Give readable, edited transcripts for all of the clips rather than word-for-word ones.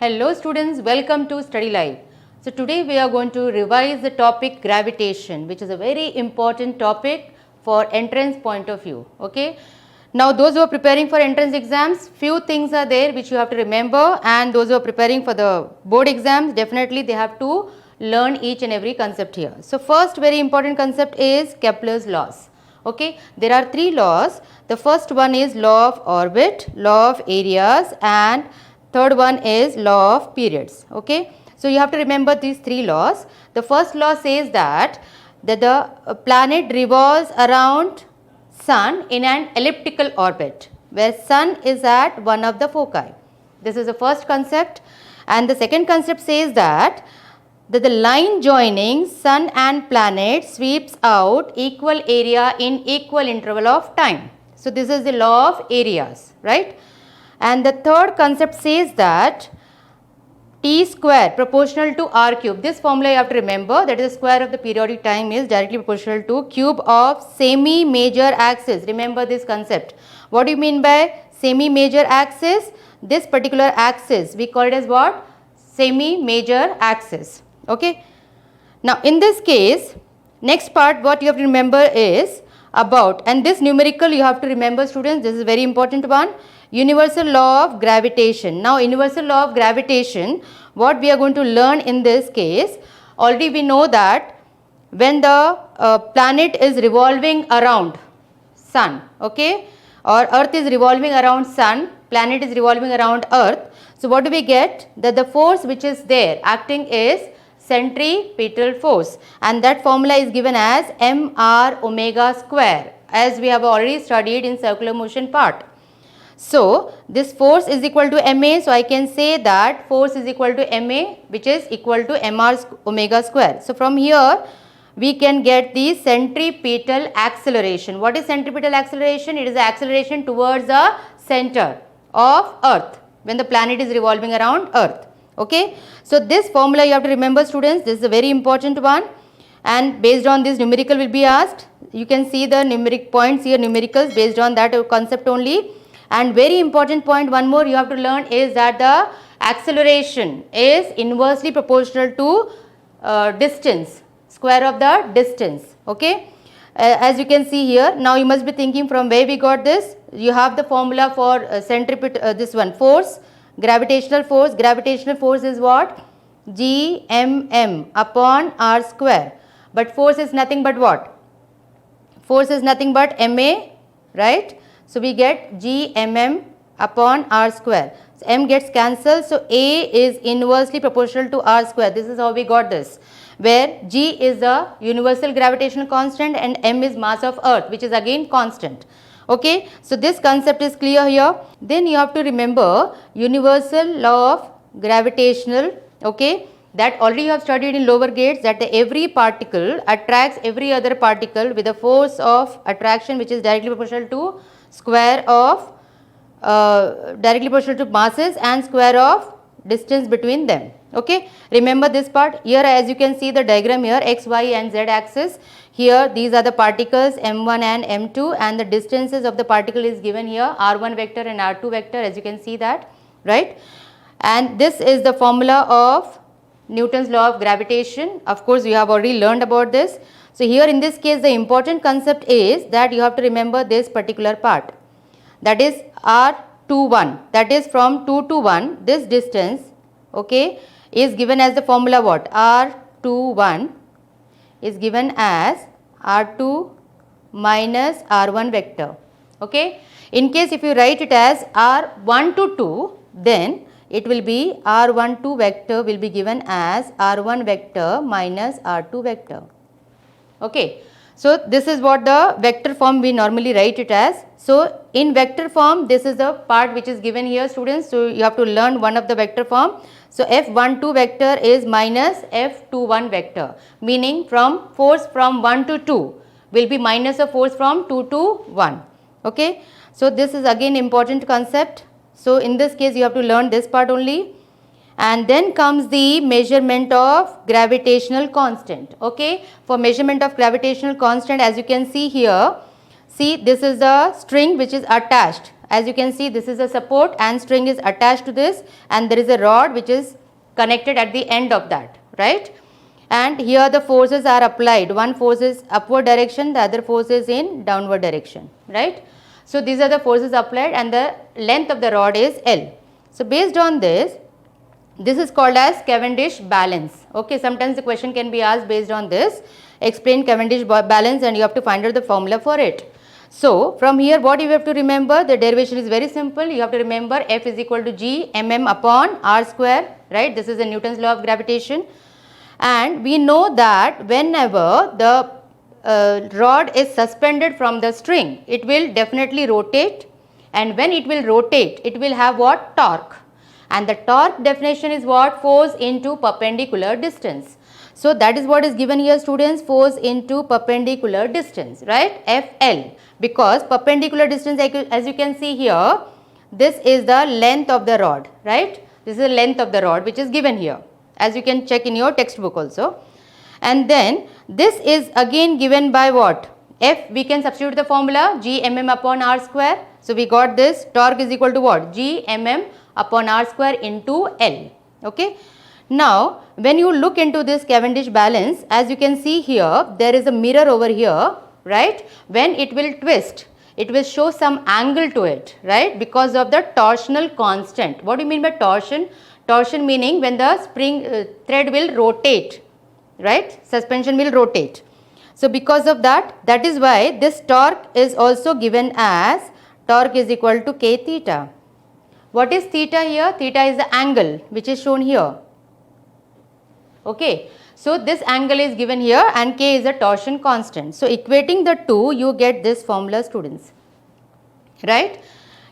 Hello students, welcome to Study Live. So today we are going to revise the topic gravitation, which is a very important topic for entrance point of view. Okay. Now those who are preparing for entrance exams, few things are there which you have to remember, and those who are preparing for the board exams, definitely they have to learn each and every concept here. So first very important concept is Kepler's laws. Okay, there are three laws. The first one is law of orbit, law of areas, and third one is law of periods. Okay, so you have to remember these three laws. The first law says that the planet revolves around sun in an elliptical orbit, where sun is at one of the foci. This is the first concept. And the second concept says that the line joining sun and planet sweeps out equal area in equal interval of time. So this is the law of areas, right? And the third concept says that T square proportional to R cube. This formula you have to remember, that is the square of the periodic time is directly proportional to cube of semi-major axis. Remember this concept. What do you mean by semi-major axis? This particular axis we call it as what? Semi-major axis. Okay. Now in this case, next part what you have to remember is about, and this numerical you have to remember students, this is a very important one. Universal law of gravitation. Now universal law of gravitation, what we are going to learn in this case, already we know that when the planet is revolving around sun, okay, or earth is revolving around sun, planet is revolving around earth. So what do we get? That the force which is there acting is centripetal force, and that formula is given as mr omega square, as we have already studied in circular motion part. So this force is equal to ma, so I can say that force is equal to ma, which is equal to mr omega square. So from here we can get the centripetal acceleration. What is centripetal acceleration? It is the acceleration towards the center of earth when the planet is revolving around earth. Okay, so this formula you have to remember students, this is a very important one, and based on this numerical will be asked. You can see the numeric points here, numericals based on that concept only. And very important point, one more you have to learn is that the acceleration is inversely proportional to distance, square of the distance. Okay, as you can see here, now you must be thinking from where we got this. You have the formula for centripetal, this one, force, gravitational force. Gravitational force is what? Gmm upon r square. But force is nothing but what? Force is nothing but ma, right? So we get Gmm upon r square. So m gets cancelled. So a is inversely proportional to r square. This is how we got this, where g is the universal gravitational constant and m is mass of earth, which is again constant. Okay, so this concept is clear here. Then you have to remember universal law of gravitational, okay, that already you have studied in lower grades, that every particle attracts every other particle with a force of attraction which is directly proportional to square of directly proportional to masses and square of distance between them. Okay, remember this part. Here as you can see the diagram here, x, y and z axis. Here these are the particles m1 and m2, and the distances of the particle is given here, r1 vector and r2 vector, as you can see that, right? And this is the formula of Newton's law of gravitation. Of course you have already learned about this. So here in this case the important concept is that you have to remember this particular part, that is r21, that is from 2 to 1, this distance, okay, is given as the formula what? R21 is given as R2 minus R1 vector. Okay. In case if you write it as R1 to 2, then it will be R12 vector will be given as R1 vector minus R2 vector. Okay. So this is what the vector form we normally write it as. So in vector form, this is the part which is given here students. So you have to learn one of the vector form. So F12 vector is minus F21 vector, meaning from force from 1 to 2 will be minus a force from 2 to 1. Okay. So this is again important concept. So in this case you have to learn this part only. And then comes the measurement of gravitational constant. Okay. For measurement of gravitational constant, as you can see here, see this is the string which is attached as you can see, this is a support and string is attached to this, and there is a rod which is connected at the end of that, right? And here the forces are applied. One force is upward direction, the other force is in downward direction, right? So these are the forces applied, and the length of the rod is L. So based on this, this is called as Cavendish balance. Okay, sometimes the question can be asked based on this. Explain Cavendish balance, and you have to find out the formula for it. So from here, what you have to remember, the derivation is very simple. You have to remember F is equal to G mm upon R square, right? This is the Newton's law of gravitation. And we know that whenever the rod is suspended from the string, it will definitely rotate, and when it will rotate, it will have what? Torque. And the torque definition is what? Force into perpendicular distance. So that is what is given here, students, force into perpendicular distance, right? FL, because perpendicular distance, as you can see here, this is the length of the rod, right? This is the length of the rod which is given here, as you can check in your textbook also. And then this is again given by what? F, we can substitute the formula G mm upon R square. So we got this, torque is equal to what? G mm upon R square into L. Okay. Now when you look into this Cavendish balance, as you can see here, there is a mirror over here, right? When it will twist, it will show some angle to it, right? Because of the torsional constant. What do you mean by torsion? Torsion meaning when the spring thread will rotate, right? Suspension will rotate. So because of that, that is why this torque is also given as torque is equal to K theta. What is theta here? Theta is the angle which is shown here. Okay. So this angle is given here, and K is a torsion constant. So equating the two, you get this formula, students, right?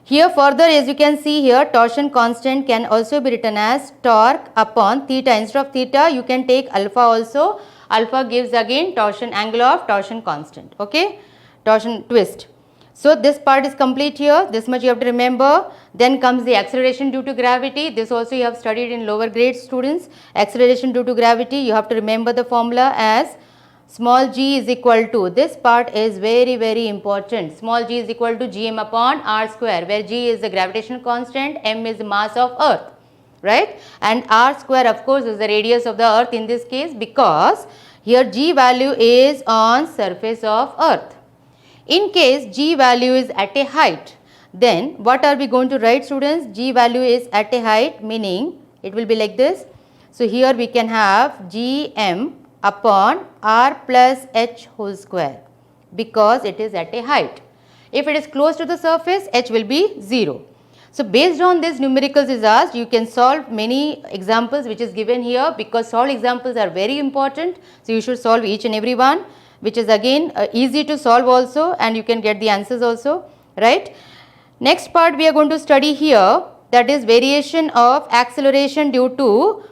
Here further, as you can see here, torsion constant can also be written as torque upon theta. Instead of theta, you can take alpha also. Alpha gives again torsion angle of torsion constant, okay, torsion twist. So this part is complete here, this much you have to remember. Then comes the acceleration due to gravity. This also you have studied in lower grade, students. Acceleration due to gravity, you have to remember the formula as small g is equal to, this part is very important. Small g is equal to Gm upon R square, where g is the gravitational constant, m is the mass of earth, right? And R square of course is the radius of the earth in this case, because here g value is on surface of earth. In case g value is at a height, then what are we going to write, students? G value is at a height, meaning it will be like this. So here we can have Gm upon R plus h whole square, because it is at a height. If it is close to the surface, h will be 0. So based on this numericals is asked, you can solve many examples which is given here, because solved examples are very important. So you should solve each and every one, which is again easy to solve also, and you can get the answers also, right? Next part we are going to study here, that is variation of acceleration due to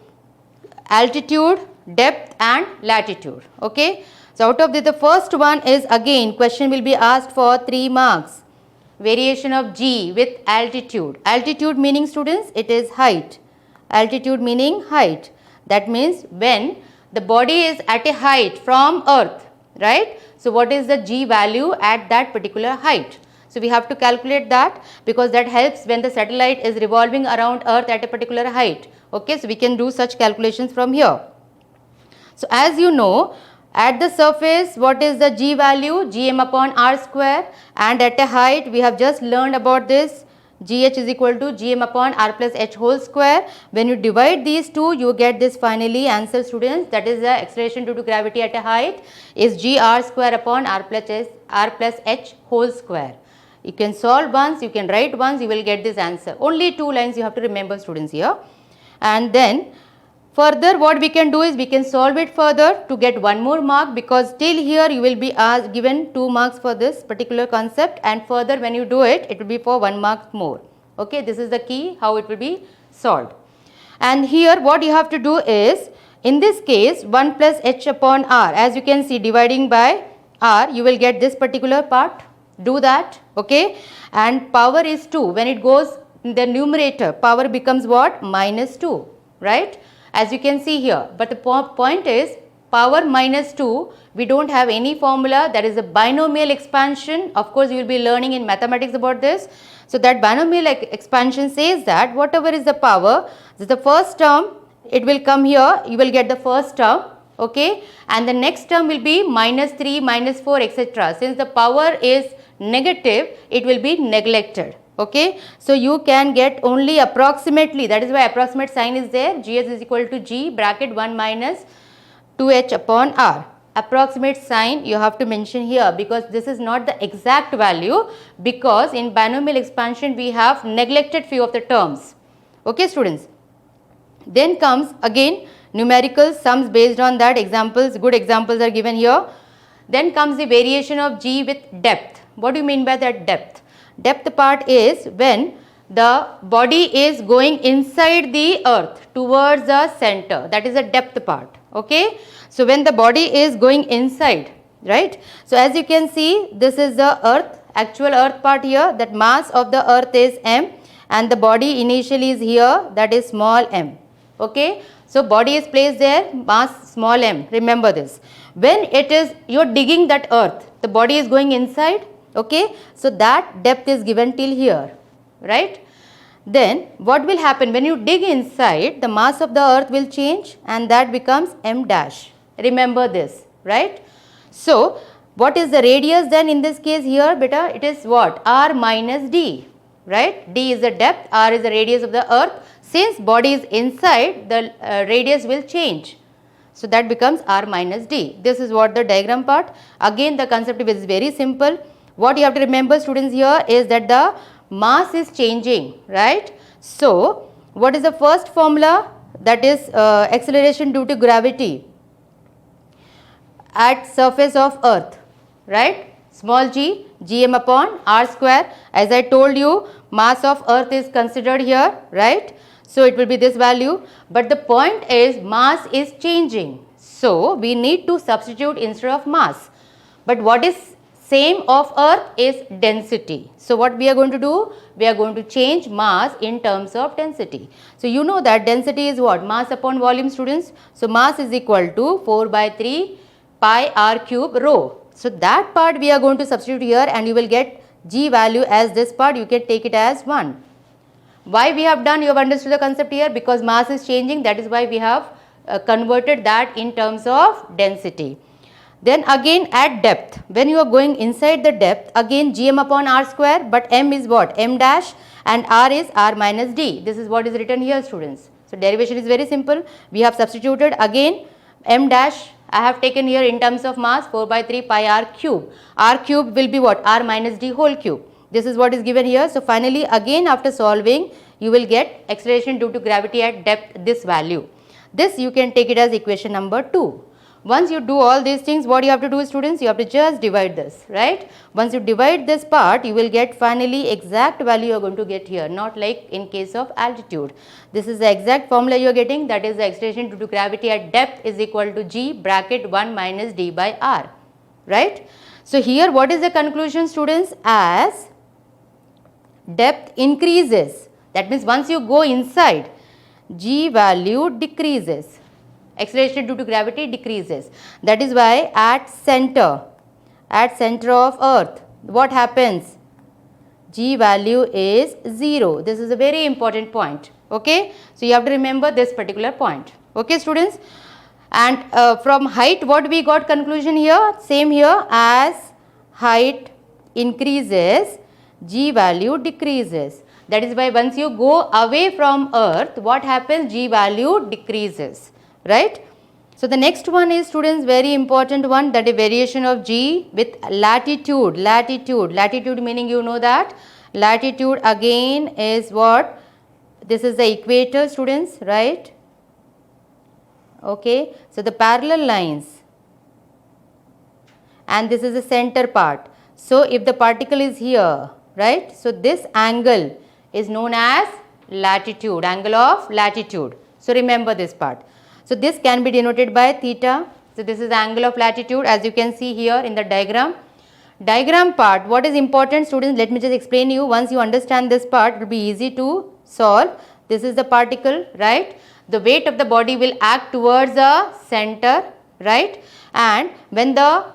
altitude, depth and latitude, okay. So out of this, the first one is again question will be asked for 3 marks. Variation of g with altitude. Altitude meaning, students, it is height. Altitude meaning height. That means when the body is at a height from earth, right? So what is the g value at that particular height? So we have to calculate that, because that helps when the satellite is revolving around earth at a particular height. Okay, so we can do such calculations from here. So as you know, at the surface, what is the g value? Gm upon R square, and at a height we have just learned about this, gh is equal to Gm upon R plus h whole square. When you divide these two, you get this finally answer, students, that is the acceleration due to gravity at a height is gr square upon R plus h whole square. You can solve once, you can write once, you will get this answer. Only 2 lines you have to remember, students, here. And then further what we can do is we can solve it further to get 1 more mark, because till here you will be given 2 marks for this particular concept, and further when you do it, it will be for 1 mark more. Okay, this is the key how it will be solved. And here what you have to do is, in this case 1 plus h upon R, as you can see, dividing by R, you will get this particular part. Do that, okay. And power is 2. When it goes in the numerator, power becomes what? Minus 2, right? As you can see here. But the point is, power minus 2, we don't have any formula. That is a binomial expansion. Of course, you will be learning in mathematics about this. So that binomial expansion says that whatever is the power, the first term, it will come here, you will get the first term, okay, and the next term will be minus 3, minus 4, etc. Since the power is negative, it will be neglected, okay. So you can get only approximately, that is why approximate sign is there. GS is equal to G bracket 1 minus 2H upon R. Approximate sign you have to mention here, because this is not the exact value, because in binomial expansion we have neglected few of the terms, okay students. Then comes again numerical sums based on that. Examples, good examples are given here. Then comes the variation of G with depth. What do you mean by that depth? Depth part is when the body is going inside the earth towards the center, that is the depth part, okay. So when the body is going inside, right. So as you can see, this is the earth, actual earth part here, that mass of the earth is m and the body initially is here, that is small m, okay. So body is placed there, mass small m, remember this. When it is, you are digging that earth, the body is going inside, okay. So that depth is given till here, right. Then what will happen when you dig inside, the mass of the earth will change and that becomes m dash, remember this, right. So what is the radius then in this case here, beta? It is what? R minus d, right. D is the depth, R is the radius of the earth. Since body is inside, the radius will change. So that becomes R minus d. This is what the diagram part. Again the concept is very simple. What you have to remember students here is that the mass is changing, right. So what is the first formula? That is acceleration due to gravity at surface of earth, right. Small g, gm upon r square. As I told you, mass of earth is considered here, right. So it will be this value, but the point is mass is changing. So we need to substitute instead of mass. But what is same of earth is density. So what we are going to do? We are going to change mass in terms of density. So you know that density is what? Mass upon volume, students. So mass is equal to 4 by 3 pi r cube rho. So that part we are going to substitute here and you will get g value as this part. You can take it as 1. Why we have done? You have understood the concept here, because mass is changing, that is why we have converted that in terms of density. Then again at depth, when you are going inside the depth, again gm upon r square, but m is what? M dash, and r is r minus d. This is what is written here, students. So derivation is very simple. We have substituted again m dash, I have taken here in terms of mass 4 by 3 pi r cube. R cube will be what? R minus d whole cube. This is what is given here. So finally again after solving, you will get acceleration due to gravity at depth, this value. This you can take it as equation number 2. Once you do all these things, what you have to do, students? You have to just divide this, right? Once you divide this part, you will get finally exact value you are going to get here, not like in case of altitude. This is the exact formula you are getting, that is the acceleration due to gravity at depth is equal to g bracket 1 minus d by r, right? So here what is the conclusion, students? As depth increases, that means once you go inside, g value decreases, acceleration due to gravity decreases. That is why at center of earth, what happens? G value is 0. This is a very important point, okay. So you have to remember this particular point, okay students. And from height, what we got conclusion here? Same here, as height increases, g value decreases. That is why once you go away from earth, what happens? G value decreases, right. So the next one is, students, very important one, that is variation of g with latitude. Latitude meaning, you know that latitude again is what? This is the equator, students, right. Okay, so the parallel lines, and this is the center part. So if the particle is here, right, so this angle is known as latitude, angle of latitude. So remember this part. So this can be denoted by theta. So this is the angle of latitude, as you can see here in the diagram. Diagram part, what is important, students? Let me just explain you. Once you understand this part, it will be easy to solve. This is the particle, right? The weight of the body will act towards the center, right? And when the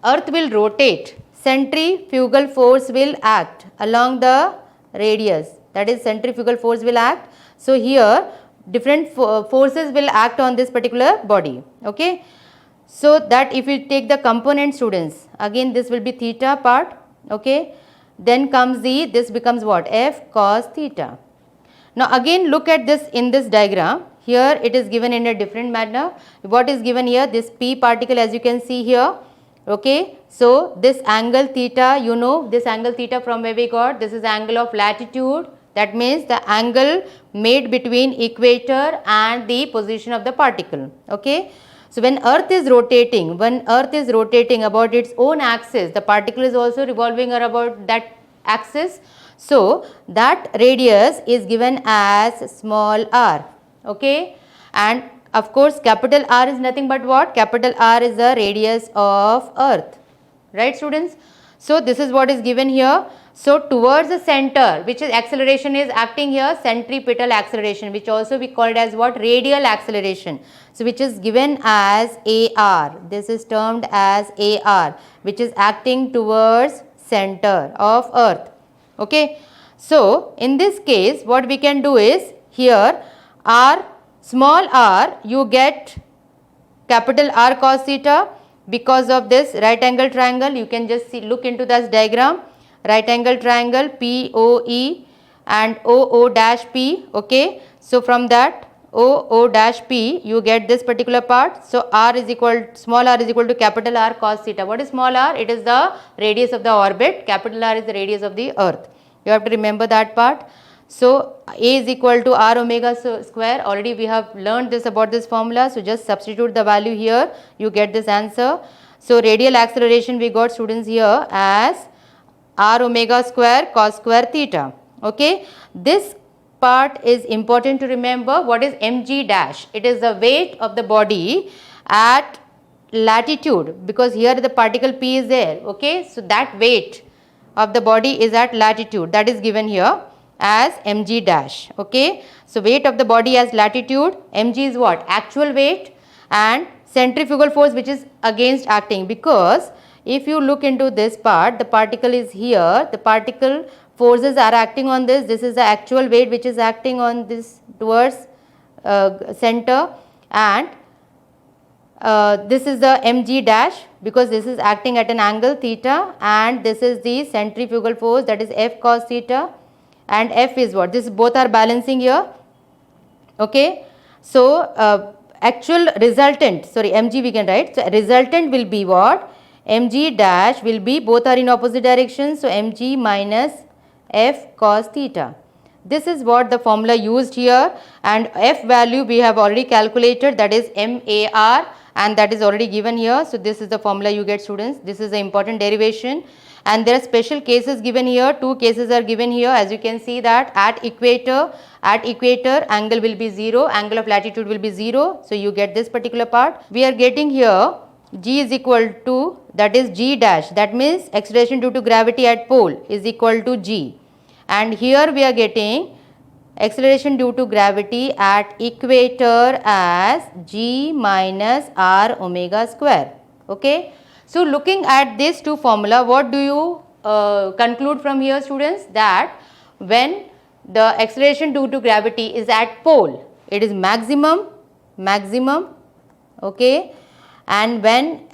earth will rotate, centrifugal force will act along the radius, that is centrifugal force will act. So here different forces will act on this particular body, okay. So that if you take the component, students, again this will be theta part, okay. Then comes this becomes what, F cos theta. Now again look at this in this diagram. Here it is given in a different manner. What is given here? This P particle, as you can see here, okay. So this angle theta, you know this angle theta from where we got, this is angle of latitude. That means the angle made between equator and the position of the particle, okay. So when earth is rotating about its own axis, the particle is also revolving about that axis. So that radius is given as small r, okay. And of course capital R is nothing but what? Capital R is the radius of earth, right students. So this is what is given here. So towards the center, which is acceleration is acting here, centripetal acceleration, which also we called as what? Radial acceleration. So which is given as AR. This is termed as AR, which is acting towards center of earth, okay. So in this case what we can do is, here R, small r, you get capital R cos theta because of this right angle triangle. You can just see, look into this diagram, right angle triangle POE and OO dash P, okay. So from that OO dash P you get this particular part. So R is equal, small r is equal to capital R cos theta. What is small r? It is the radius of the orbit, capital R is the radius of the earth. You have to remember that part. So A is equal to R omega square. Already we have learned this about this formula. So just substitute the value here, you get this answer. So radial acceleration we got, students, here as R omega square cos square theta, okay. This part is important to remember. What is mg dash? It is the weight of the body at latitude, because here the particle P is there, okay. So that weight of the body is at latitude, that is given here as mg dash, okay. So weight of the body as latitude, mg is what? Actual weight, and centrifugal force which is against acting, because if you look into this part, the particle is here, the particle forces are acting on this, this is the actual weight which is acting on this towards center, and this is the mg dash because this is acting at an angle theta, and this is the centrifugal force, that is F cos theta, and F is what? This both are balancing here, okay. So actual resultant, sorry, mg we can write, so resultant will be what? Mg dash will be, both are in opposite directions, so mg minus F cos theta. This is what the formula used here, and F value we have already calculated, that is MAR, and that is already given here. So this is the formula you get, students. This is the important derivation, and there are special cases given here. Two cases are given here, as you can see that at equator angle will be 0, angle of latitude will be 0. So you get this particular part. We are getting here G is equal to, that is G dash, that means acceleration due to gravity at pole is equal to G, and here we are getting acceleration due to gravity at equator as G minus R omega square, okay. So looking at these two formula, what do you conclude from here, students? That when the acceleration due to gravity is at pole, it is maximum, okay, and when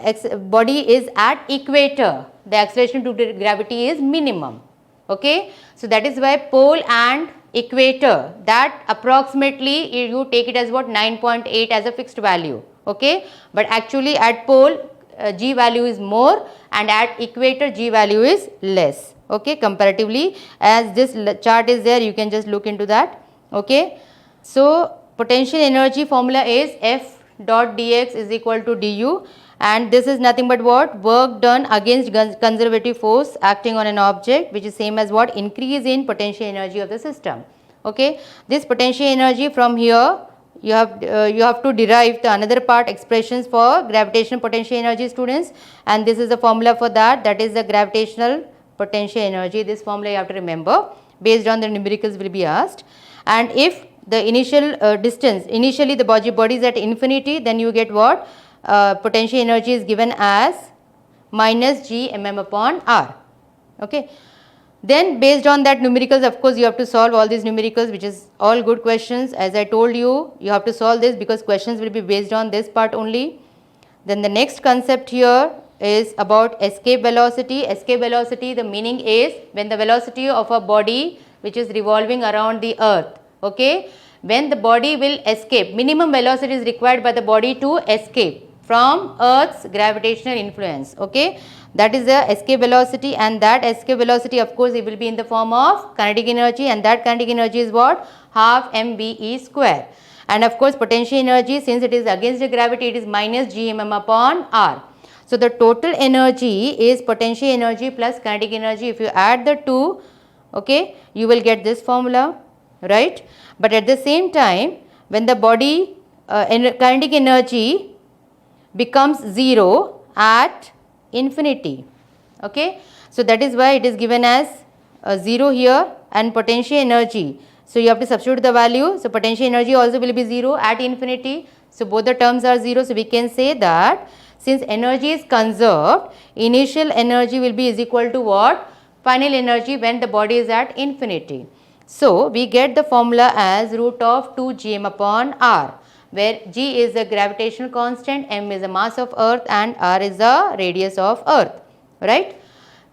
body is at equator, the acceleration due to gravity is minimum, okay. So that is why pole and equator, that approximately you take it as what? 9.8 as a fixed value, okay, but actually at pole G value is more, and at equator G value is less, okay, comparatively. As this chart is there, you can just look into that, okay. So potential energy formula is F dot dx is equal to du, and this is nothing but what? Work done against conservative force acting on an object, which is same as what? Increase in potential energy of the system, okay. This potential energy, from here you have to derive the another part expressions for gravitational potential energy, students, and this is the formula for that, that is the gravitational potential energy. This formula you have to remember, based on the numericals will be asked. And if the initial distance, initially the body is at infinity, then you get what? potential energy is given as minus g mm upon r. Okay. Then based on that numericals, of course you have to solve all these numericals, which is all good questions. As I told you, you have to solve this because questions will be based on this part only. Then the next concept here is about escape velocity. Escape velocity, the meaning is when the velocity of a body which is revolving around the earth, okay, when the body will escape, minimum velocity is required by the body to escape from earth's gravitational influence, okay. That is the escape velocity, and that escape velocity, of course, it will be in the form of kinetic energy, and that kinetic energy is what? Half mve square. And of course, potential energy, since it is against the gravity, it is minus g mm upon r. So the total energy is potential energy plus kinetic energy. If you add the two, okay, you will get this formula, right? But at the same time, when the body kinetic energy becomes 0 at infinity, okay. So that is why it is given as 0 here, and potential energy. So you have to substitute the value. So potential energy also will be 0 at infinity. So both the terms are 0. So we can say that since energy is conserved, initial energy will be is equal to what? Final energy when the body is at infinity. So we get the formula as root of 2 gm upon r, where g is the gravitational constant, m is the mass of earth, and r is the radius of earth, right.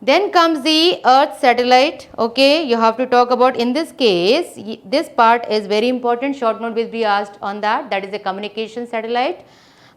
Then comes the earth satellite, okay. You have to talk about, in this case, this part is very important, short note will be asked on that, that is the communication satellite.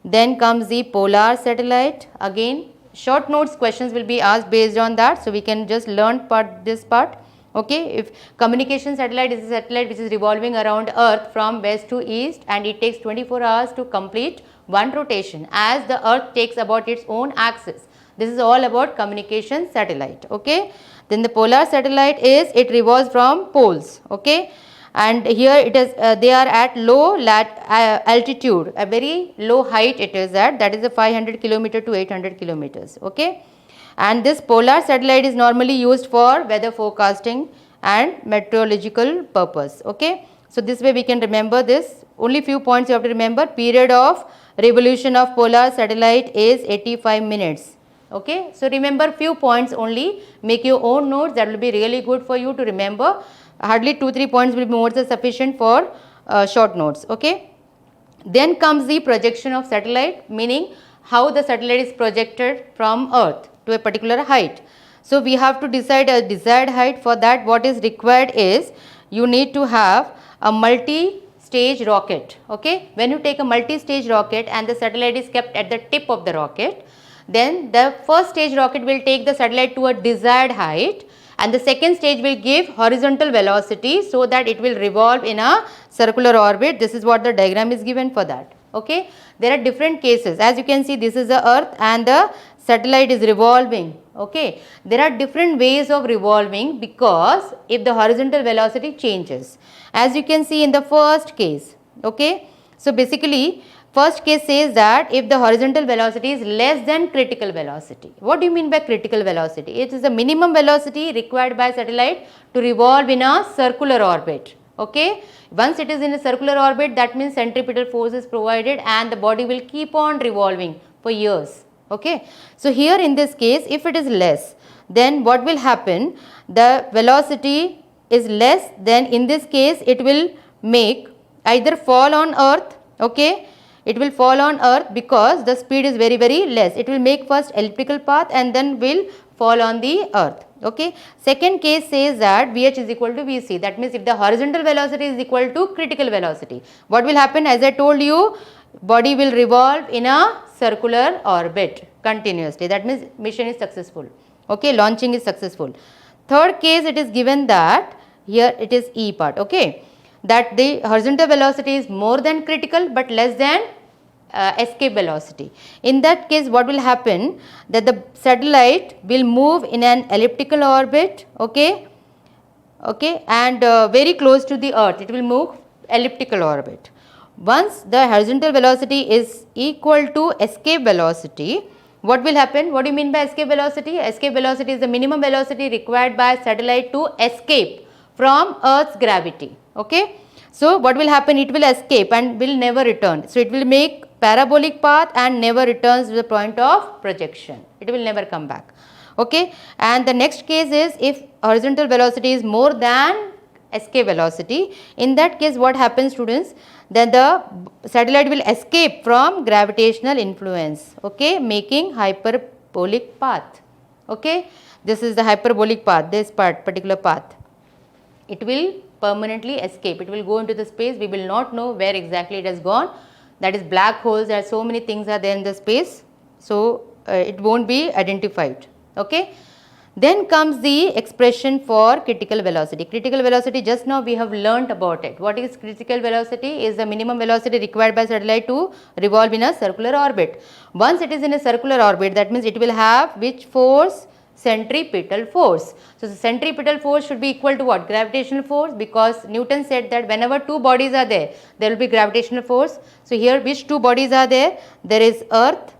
Then comes the polar satellite, again short notes questions will be asked based on that, so we can just learn this part. Okay, if communication satellite is a satellite which is revolving around earth from west to east, and it takes 24 hours to complete one rotation as the earth takes about its own axis. This is all about communication satellite, okay. Then the polar satellite is, it revolves from poles, okay, and here it is they are at low altitude, a very low height it is at, that is a 500 kilometer to 800 kilometers, okay. And this polar satellite is normally used for weather forecasting and meteorological purpose, okay. So this way we can remember this. Only few points you have to remember. Period of revolution of polar satellite is 85 minutes, okay. So remember few points only, make your own notes, that will be really good for you to remember. Hardly 2-3 points will be more than sufficient for short notes, okay. Then comes the projection of satellite, meaning how the satellite is projected from earth to a particular height. So we have to decide a desired height. For that, what is required is, you need to have a multi-stage rocket, okay. When you take a multi-stage rocket and the satellite is kept at the tip of the rocket, then the first stage rocket will take the satellite to a desired height, and the second stage will give horizontal velocity so that it will revolve in a circular orbit. This is what the diagram is given for that, okay. There are different cases, as you can see, this is the earth and the satellite is revolving, okay. There are different ways of revolving, because if the horizontal velocity changes, as you can see in the first case, okay. So basically first case says that if the horizontal velocity is less than critical velocity. What do you mean by critical velocity? It is the minimum velocity required by satellite to revolve in a circular orbit, okay. Once it is in a circular orbit, that means centripetal force is provided and the body will keep on revolving for years, okay. So here in this case, if it is less, then what will happen? The velocity is less, then in this case it will make either fall on earth, okay. It will fall on earth because the speed is very less. It will make first elliptical path and then will fall on the earth, okay. Second case says that Vh is equal to Vc, that means if the horizontal velocity is equal to critical velocity, what will happen? As I told you, body will revolve in a circular orbit continuously, that means mission is successful, okay, launching is successful. Third case, it is given that here it is E part, okay, that the horizontal velocity is more than critical but less than escape velocity. In that case, what will happen? That the satellite will move in an elliptical orbit, okay, and very close to the earth, it will move elliptical orbit. Once the horizontal velocity is equal to escape velocity, what will happen? What do you mean by escape velocity? Escape velocity is the minimum velocity required by satellite to escape from earth's gravity, okay. So what will happen? It will escape and will never return. So it will make parabolic path and never returns to the point of projection. It will never come back. Okay. And the next case is if horizontal velocity is more than escape velocity. In that case, what happens, students? Then the satellite will escape from gravitational influence, okay, making hyperbolic path. Okay. This is the hyperbolic path, this particular path. It will permanently escape. It will go into the space. We will not know where exactly it has gone. That is black holes. There are so many things are there in the space. So it won't be identified. Okay. Then comes the expression for critical velocity. Critical velocity, just now we have learnt about it. What is critical velocity? Is the minimum velocity required by satellite to revolve in a circular orbit. Once it is in a circular orbit, that means it will have which force? Centripetal force. So the centripetal force should be equal to what? Gravitational force, because Newton said that whenever two bodies are there, there will be gravitational force. So here which two bodies are there? There is Earth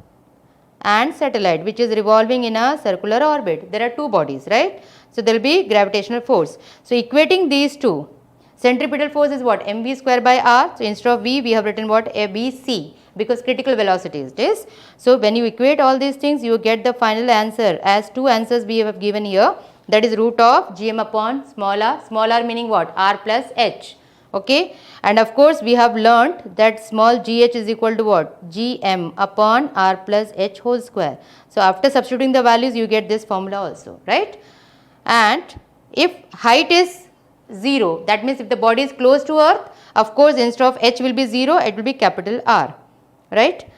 and satellite, which is revolving in a circular orbit. There are two bodies, right? So there will be gravitational force. So equating these two, centripetal force is what? mv square by r. So instead of v, we have written what? abc, because critical velocity is this. So when you equate all these things, you get the final answer as two answers we have given here. That is root of gm upon small r meaning what? R plus h. Okay. And of course, we have learnt that small gh is equal to what? Gm upon r plus h whole square. So after substituting the values, you get this formula also, right? And if height is 0, that means if the body is close to earth, of course, instead of h will be 0, it will be capital R, right?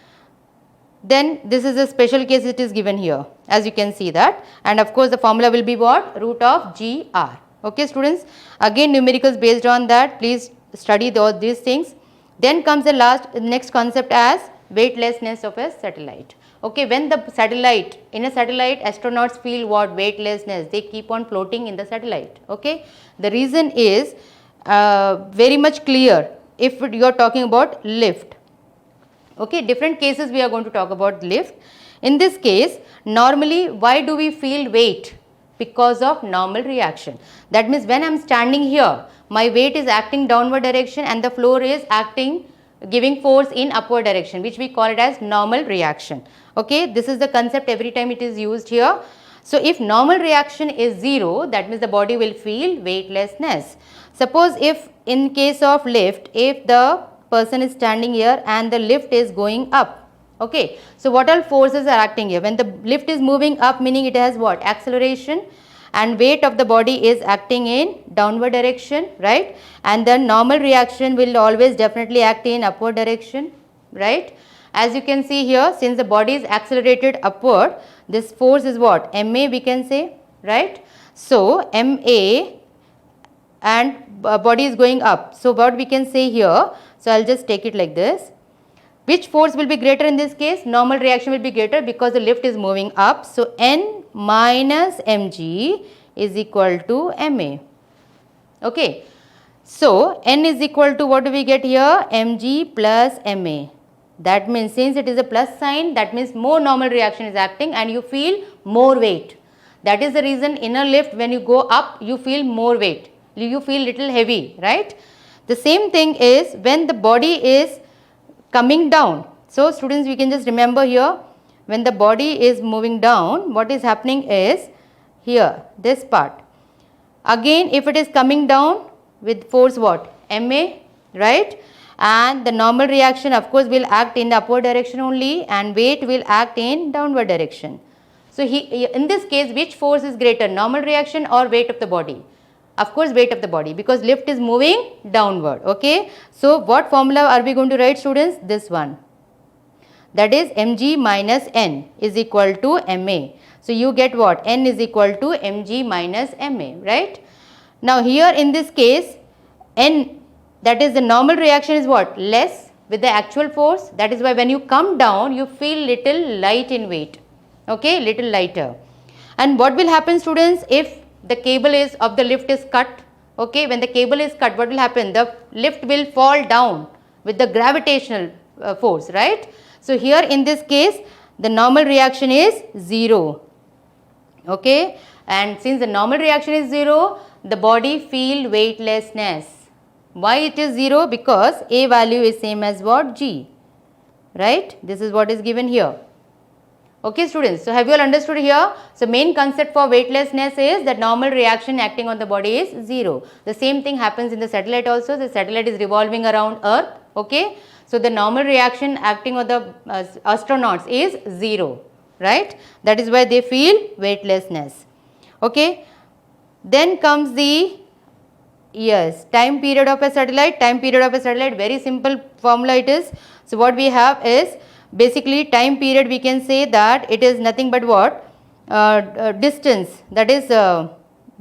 Then this is a special case it is given here, as you can see that. And of course, the formula will be what? Root of gr. Okay, students. Again, numericals based on that. Please study these things. Then comes the next concept as weightlessness of a satellite. Okay, when the satellite, in a satellite, astronauts feel what? Weightlessness. They keep on floating in the satellite. Okay, the reason is very much clear if you are talking about lift. Okay, different cases we are going to talk about lift. In this case, normally, why do we feel weight? Because of normal reaction. That means when I am standing here, my weight is acting downward direction and the floor is acting, giving force in upward direction, which we call it as normal reaction. Okay, this is the concept every time it is used here. So if normal reaction is 0, that means the body will feel weightlessness. Suppose if in case of lift, if the person is standing here and the lift is going up. Okay, so what all forces are acting here? When the lift is moving up, meaning it has what? Acceleration, and weight of the body is acting in downward direction, right? And the normal reaction will always definitely act in upward direction, right? As you can see here, since the body is accelerated upward, this force is what? ma we can say, right? So ma and body is going up. So what we can say here, so I'll just take it like this. Which force will be greater in this case? Normal reaction will be greater because the lift is moving up. So N minus mg is equal to ma. Okay. So N is equal to what do we get here? Mg plus ma. That means since it is a plus sign, that means more normal reaction is acting and you feel more weight. That is the reason in a lift when you go up, you feel more weight. You feel little heavy, right? The same thing is when the body is coming down. So students, we can just remember here, when the body is moving down, what is happening is here, this part. Again, if it is coming down with force what? ma, right? And the normal reaction of course will act in the upward direction only and weight will act in downward direction. So in this case, which force is greater, normal reaction or weight of the body? Of course, weight of the body, because lift is moving downward. Okay. So what formula are we going to write, students? This one. That is mg minus n is equal to ma. So you get what? N is equal to mg minus ma, right? Now here in this case, n, that is the normal reaction is what? Less with the actual force. That is why when you come down, you feel little light in weight. Okay, little lighter. And what will happen, students, if the cable is of the lift is cut? Okay, when the cable is cut, what will happen? The lift will fall down with the gravitational force, right? So here in this case, the normal reaction is 0. Okay, and since the normal reaction is 0, the body feel weightlessness. Why it is 0? Because a value is same as what? G. right? This is what is given here. Okay students, so have you all understood here? So main concept for weightlessness is that normal reaction acting on the body is 0. The same thing happens in the satellite also. The satellite is revolving around Earth, okay. So the normal reaction acting on the astronauts is 0, right? That is why they feel weightlessness, okay. Then comes the time period of a satellite. Time period of a satellite, very simple formula it is. So what we have is basically time period, we can say that it is nothing but what? Distance, that is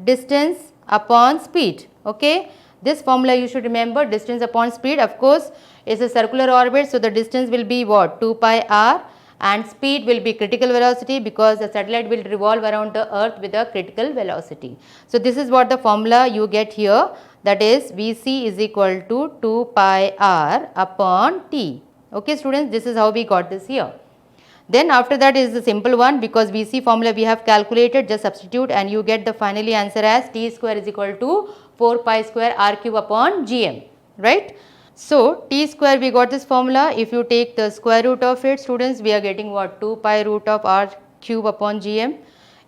distance upon speed, okay. This formula you should remember, distance upon speed. Of course is a circular orbit, so the distance will be what? 2 pi r, and speed will be critical velocity, because the satellite will revolve around the earth with a critical velocity. So this is what the formula you get here, that is Vc is equal to 2 pi r upon t. Okay students, this is how we got this here. Then after that is the simple one, because Vc formula we have calculated, just substitute and you get the finally answer as t square is equal to 4 pi square r cube upon gm, right. So t square, we got this formula. If you take the square root of it, students, we are getting what? 2 pi root of r cube upon gm.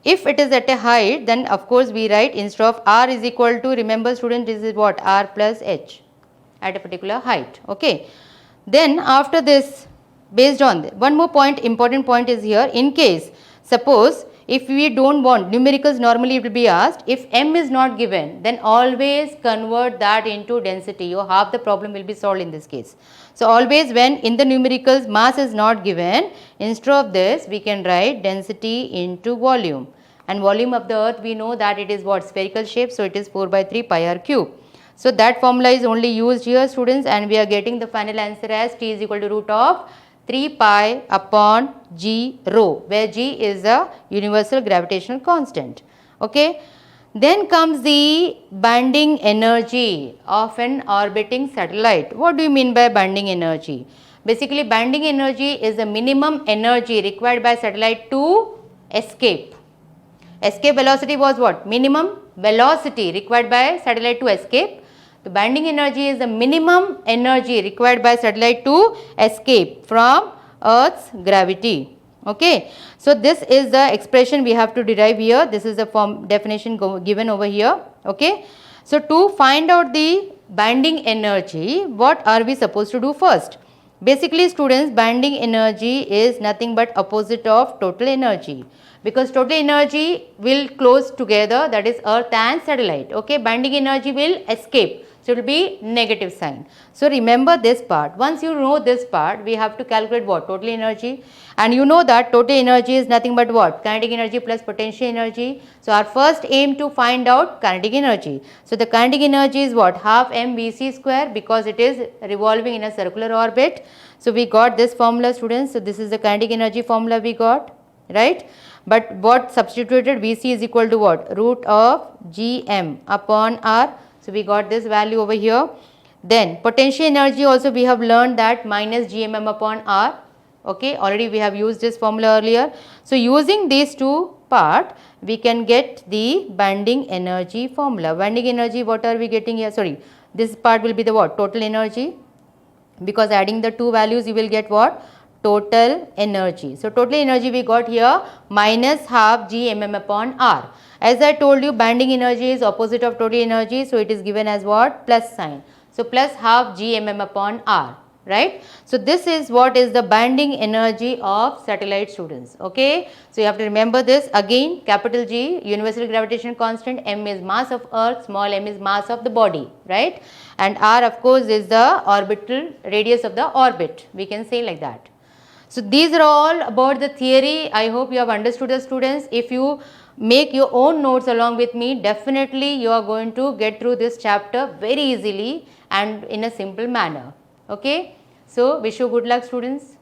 If it is at a height, then of course we write instead of r is equal to, remember student, this is what? R plus h at a particular height, okay. Then after this, based on one more point, important point is here, in case suppose if we do not want numericals, normally it will be asked, if m is not given, then always convert that into density, or half the problem will be solved in this case. So always when in the numericals mass is not given, instead of this we can write density into volume, and volume of the earth we know that it is what? Spherical shape, so it is 4 by 3 pi r cube. So that formula is only used here students, and we are getting the final answer as t is equal to root of 3 pi upon g rho, where g is a universal gravitational constant, okay. Then comes the bending energy of an orbiting satellite. What do you mean by bending energy? Basically bending energy is the minimum energy required by satellite to escape. Escape velocity was what? Minimum velocity required by satellite to escape. The bending energy is the minimum energy required by satellite to escape from Earth's gravity, okay. So this is the expression we have to derive here. This is the form definition given over here, okay. So to find out the bending energy, what are we supposed to do first? Basically students, bending energy is nothing but opposite of total energy, because total energy will close together, that is earth and satellite, okay. Bending energy will escape, so it will be negative sign. So remember this part. Once you know this part, we have to calculate what? Total energy, and you know that total energy is nothing but what? Kinetic energy plus potential energy. So our first aim to find out kinetic energy. So the kinetic energy is what? Half mvc square, because it is revolving in a circular orbit. So we got this formula students. So this is the kinetic energy formula we got, right. But what substituted? Vc is equal to what? Root of gm upon r. So we got this value over here. Then potential energy also we have learned that minus gmm upon r, okay. Already we have used this formula earlier. So using these two part, we can get the bending energy formula. Bending energy, what are we getting here? Sorry, this part will be the what? Total energy, because adding the two values you will get what? Total energy. So total energy we got here minus half gmm upon r. As I told you, bending energy is opposite of total energy, so it is given as what? Plus sign. So plus half gmm upon r, right. So this is what is the bending energy of satellite students, okay. So you have to remember this again. Capital G, universal gravitational constant, m is mass of earth, small m is mass of the body, right, and r of course is the orbital radius of the orbit, we can say like that. So these are all about the theory. I hope you have understood the students. If you make your own notes along with me, definitely you are going to get through this chapter very easily and in a simple manner, okay. So wish you good luck students.